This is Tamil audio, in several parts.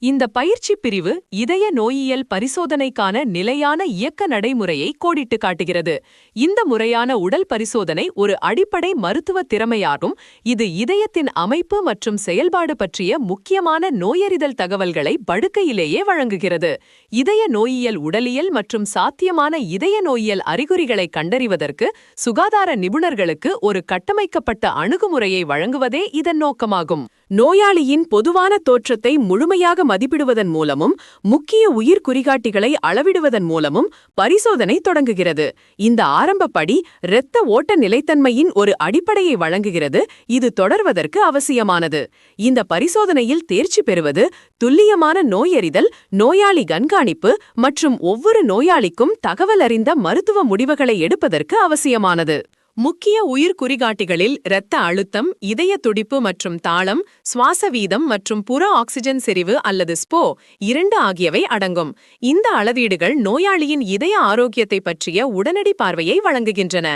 இந்த பயிற்சி பிரிவு இதய நோயியல் பரிசோதனைக்கான நிலையான இயக்க நடைமுறையை கோடிட்டு காட்டுகிறது. இந்த முறையான உடல் பரிசோதனை ஒரு அடிப்படை மருத்துவ திறமையாகும். இது இதயத்தின் அமைப்பு மற்றும் செயல்பாடு பற்றிய முக்கியமான நோயறிதல் தகவல்களை படுக்கையிலேயே வழங்குகிறது. இதய நோயியல் உடலியல் மற்றும் சாத்தியமான இதய நோயியல் அறிகுறிகளை கண்டறிவதற்கு சுகாதார நிபுணர்களுக்கு ஒரு கட்டமைக்கப்பட்ட அணுகுமுறையை வழங்குவதே இதன் நோக்கமாகும். நோயாளியின் பொதுவான தோற்றத்தை முழுமையாக மதிப்பிடுவதன் மூலமும் முக்கிய உயிர் குறிகாட்டிகளை அளவிடுவதன் மூலமும் பரிசோதனை தொடங்குகிறது. இந்த ஆரம்ப படி இரத்த ஓட்ட நிலைத்தன்மையின் ஒரு அடிப்படையை வழங்குகிறது. இது தொடர்வதற்கு அவசியமானது. இந்த பரிசோதனையில் தேர்ச்சி பெறுவது துல்லியமான நோயறிதல், நோயாளி கண்காணிப்பு மற்றும் ஒவ்வொரு நோயாளிக்கும் தகவல் அறிந்த மருத்துவ முடிவுகளை எடுப்பதற்கு அவசியமானது. முக்கிய உயிர் குறிகாட்டிகளில் இரத்த அழுத்தம், இதய துடிப்பு மற்றும் தாளம், சுவாச வீதம் மற்றும் புற ஆக்சிஜன் செறிவு அல்லது ஸ்போ 2 ஆகியவை அடங்கும். இந்த அளவீடுகள் நோயாளியின் இதய ஆரோக்கியத்தை பற்றிய உடனடி பார்வையை வழங்குகின்றன.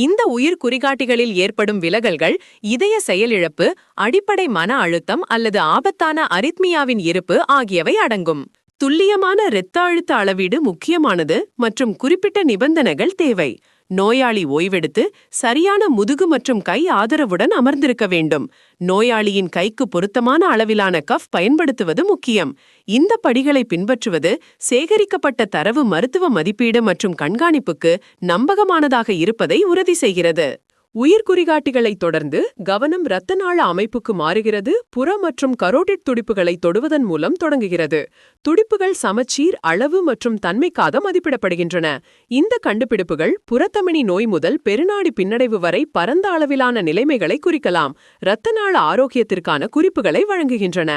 இந்த உயிர் குறிகாட்டிகளில் ஏற்படும் விலகல்கள் இதய செயலிழப்பு, அடிப்படை மன அழுத்தம் அல்லது ஆபத்தான அரித்மியாவின் இருப்பு ஆகியவை அடங்கும். துல்லியமான இரத்த அழுத்த அளவீடு முக்கியமானது மற்றும் குறிப்பிட்ட நிபந்தனைகள் தேவை. நோயாளி ஓய்வெடுத்து சரியான முதுகு மற்றும் கை ஆதரவுடன் அமர்ந்திருக்க வேண்டும். நோயாளியின் கைக்கு பொருத்தமான அளவிலான கஃப் பயன்படுத்துவது முக்கியம். இந்த படிகளை பின்பற்றுவது சேகரிக்கப்பட்ட தரவு மருத்துவ மதிப்பீடு மற்றும் கண்காணிப்புக்கு நம்பகமானதாக இருப்பதை உறுதி செய்கிறது. உயிர் குறிகாட்டிகளைத் தொடர்ந்து கவனம் இரத்த நாள அமைப்புக்கு மாறுகிறது. புற மற்றும் கரோட்டிட் துடிப்புகளை தொடுவதன் மூலம் தொடங்குகிறது. துடிப்புகள் சமச்சீர், அளவு மற்றும் தன்மைக்காக மதிப்பிடப்படுகின்றன. இந்த கண்டுபிடிப்புகள் புறத்தமனி நோய் முதல் பெருநாடி பின்னடைவு வரை பரந்த அளவிலான நிலைமைகளை குறிக்கலாம். இரத்த நாள ஆரோக்கியத்திற்கான குறிப்புகளை வழங்குகின்றன.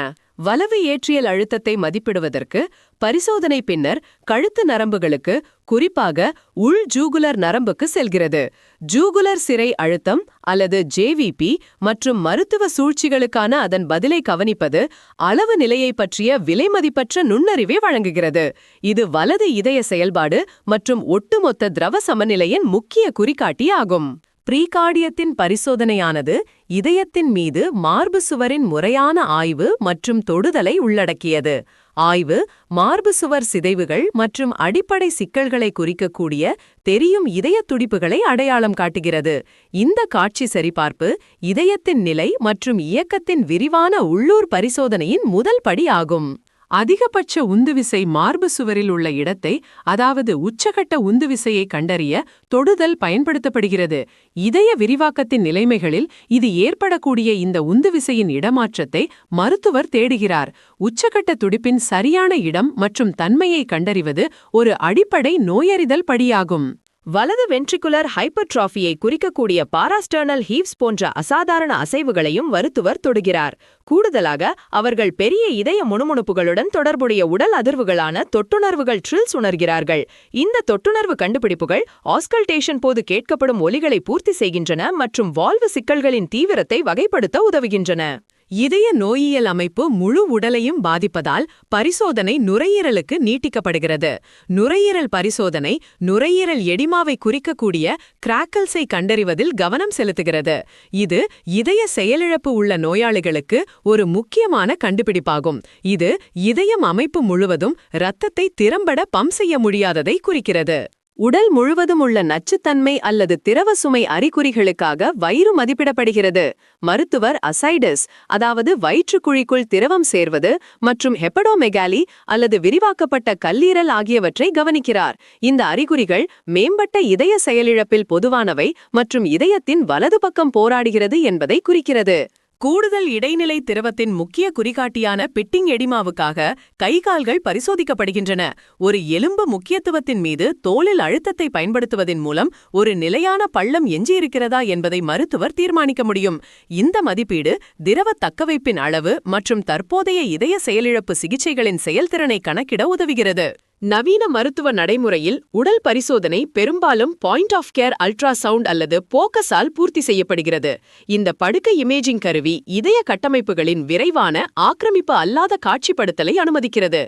வலவு ஏற்றியல் அழுத்தத்தை மதிப்பிடுவதற்கு பரிசோதனை பின்னர் கழுத்து நரம்புகளுக்கு, குறிப்பாக உள் ஜூகுலர் நரம்புக்கு செல்கிறது. ஜூகுலர் சிரை அழுத்தம் அல்லது JVP மற்றும் மருத்துவ சூழ்ச்சிகளுக்கான அதன் பதிலை கவனிப்பது அளவு நிலையை பற்றிய விலைமதிப்பற்ற நுண்ணறிவை வழங்குகிறது. இது வலது இதய செயல்பாடு மற்றும் ஒட்டுமொத்த திரவ சமநிலையின் முக்கிய குறிகாட்டி ஆகும். ப்ரீகார்டியத்தின் பரிசோதனையானது இதயத்தின் மீது மார்பு சுவரின் முறையான ஆய்வு மற்றும் தொடுதலை உள்ளடக்கியது. ஆய்வு மார்பு சுவர் சிதைவுகள் மற்றும் அடிப்படை சிக்கல்களை குறிக்கக்கூடிய தெரியும் இதய துடிப்புகளை அடையாளம் காட்டுகிறது. இந்த காட்சி சரிபார்ப்பு இதயத்தின் நிலை மற்றும் இயக்கத்தின் விரிவான உள்ளூர் பரிசோதனையின் முதல் படி ஆகும். அதிகபட்ச உந்துவிசை மார்பு சுவரில் உள்ள இடத்தை, அதாவது உச்சகட்ட உந்துவிசையை கண்டறிய தொடுதல் பயன்படுத்தப்படுகிறது. இதய விரிவாக்கத்தின் நிலைமைகளில் இது ஏற்படக்கூடிய இந்த உந்துவிசையின் இடமாற்றத்தை மருத்துவர் தேடுகிறார். உச்சகட்ட துடிப்பின் சரியான இடம் மற்றும் தன்மையை கண்டறிவது ஒரு அடிப்படை நோயறிதல் படியாகும். வலது வென்ட்ரிகுலர் ஹைப்பர்ட்ராஃபியை குறிக்கக்கூடிய பாராஸ்டர்னல் ஹீவ்ஸ் போன்ற அசாதாரண அசைவுகளையும் மருத்துவர் தொடுகிறார். கூடுதலாக அவர்கள் பெரிய இதய முணுமுணுப்புகளுடன் தொடர்புடைய உடல் அதிர்வுகளான தொட்டுணர்வுகள் ட்ரில்ஸ் உணர்கிறார்கள். இந்த தொட்டுணர்வு கண்டுபிடிப்புகள் ஆஸ்கல்டேஷன் போது கேட்கப்படும் ஒலிகளை பூர்த்தி செய்கின்றன மற்றும் வால்வு சிக்கல்களின் தீவிரத்தை வகைப்படுத்த உதவுகின்றன. இதய நோயியல் அமைப்பு முழு உடலையும் பாதிப்பதால் பரிசோதனை நுரையீரலுக்கு நீட்டிக்கப்படுகிறது. நுரையீரல் பரிசோதனை நுரையீரல் எடிமாவை குறிக்கக்கூடிய கிராக்கல்ஸை கண்டறிவதில் கவனம் செலுத்துகிறது. இது இதய செயலிழப்பு உள்ள நோயாளிகளுக்கு ஒரு முக்கியமான கண்டுபிடிப்பாகும். இது இதயம் அமைப்பு முழுவதும் இரத்தத்தை திறம்பட பம்ப் செய்ய முடியாததை குறிக்கிறது. உடல் முழுவதும் உள்ள நச்சுத்தன்மை அல்லது திரவ சுமை அறிகுறிகளுக்காக வயிறு மதிப்பிடப்படுகிறது. மருத்துவர் அசைடஸ், அதாவது வயிற்றுக்குழிக்குள் திரவம் சேர்வது மற்றும் ஹெப்படோமெகாலி அல்லது விரிவாக்கப்பட்ட கல்லீரல் ஆகியவற்றை கவனிக்கிறார். இந்த அறிகுறிகள் மேம்பட்ட இதய செயலிழப்பில் பொதுவானவை மற்றும் இதயத்தின் வலது பக்கம் போராடுகிறது என்பதை குறிக்கிறது. கூடுதல் இடைநிலை திரவத்தின் முக்கிய குறிகாட்டியான பிட்டிங் எடிமாவுக்காக கைகால்கள் பரிசோதிக்கப்படுகின்றன. ஒரு எலும்பு முக்கியத்துவத்தின் மீது தோலில் அழுத்தத்தை பயன்படுத்துவதன் மூலம் ஒரு நிலையான பள்ளம் எஞ்சியிருக்கிறதா என்பதை மருத்துவர் தீர்மானிக்க முடியும். இந்த மதிப்பீடு திரவ தக்கவைப்பின் அளவு மற்றும் தற்போதைய இதய செயலிழப்பு சிகிச்சைகளின் செயல்திறனை கணக்கிட உதவுகிறது. நவீன மருத்துவ நடைமுறையில் உடல் பரிசோதனை பெரும்பாலும் பாயிண்ட் ஆஃப் கேர் அல்ட்ராசவுண்ட் அல்லது போக்கஸால் பூர்த்தி செய்யப்படுகிறது. இந்த படுக்கை இமேஜிங் கருவி இதய கட்டமைப்புகளின் விரைவான ஆக்கிரமிப்பு அல்லாத காட்சிப்படுத்தலை அனுமதிக்கிறது.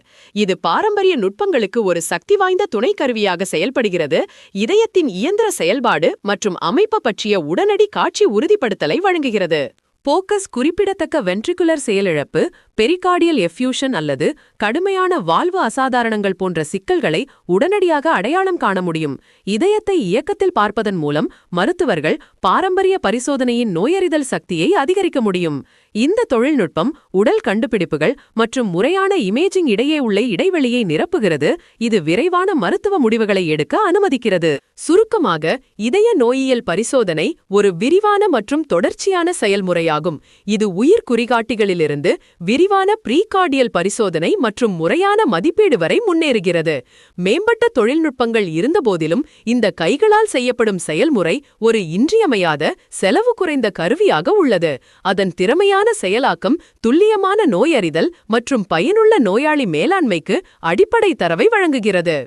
இது பாரம்பரிய நுட்பங்களுக்கு ஒரு சக்தி வாய்ந்த துணை கருவியாக செயல்படுகிறது. இதயத்தின் இயந்திர செயல்பாடு மற்றும் அமைப்பு பற்றிய உடனடி காட்சி உறுதிப்படுத்தலை வழங்குகிறது. போக்கஸ் குறிப்பிடத்தக்க வென்ட்ரிகுலர் செயலிழப்பு, பெரிகார்டியல் எஃப்யூஷன் அல்லது கடுமையான வால்வு அசாதாரணங்கள் போன்ற சிக்கல்களை உடனடியாக அடையாளம் காண முடியும். இதயத்தை இயக்கத்தில் பார்ப்பதன் மூலம் மருத்துவர்கள் பாரம்பரிய பரிசோதனையின் நோயறிதல் சக்தியை அதிகரிக்க முடியும். இந்த தொழில்நுட்பம் உடல் கண்டுபிடிப்புகள் மற்றும் முறையான இமேஜிங் இடையே உள்ள இடைவெளியை நிரப்புகிறது. இது விரைவான மருத்துவ முடிவுகளை எடுக்க அனுமதிக்கிறது. சுருக்கமாக, இதய நோயியல் பரிசோதனை ஒரு விரிவான மற்றும் தொடர்ச்சியான செயல்முறையாகும். இது உயிர் குறிகாட்டிகளிலிருந்து விரிவான ப்ரீகார்டியல் பரிசோதனை மற்றும் முறையான மதிப்பீடு வரை முன்னேறுகிறது. மேம்பட்ட தொழில்நுட்பங்கள் இருந்தபோதிலும் இந்த கைகளால் செய்யப்படும் செயல்முறை ஒரு இன்றியமையாத, செலவு குறைந்த கருவியாக உள்ளது. அதன் திறமையான செயலாக்கம் துல்லியமான நோயறிதல் மற்றும் பயனுள்ள நோயாளி மேலாண்மைக்கு அடிப்படை தரவை வழங்குகிறது.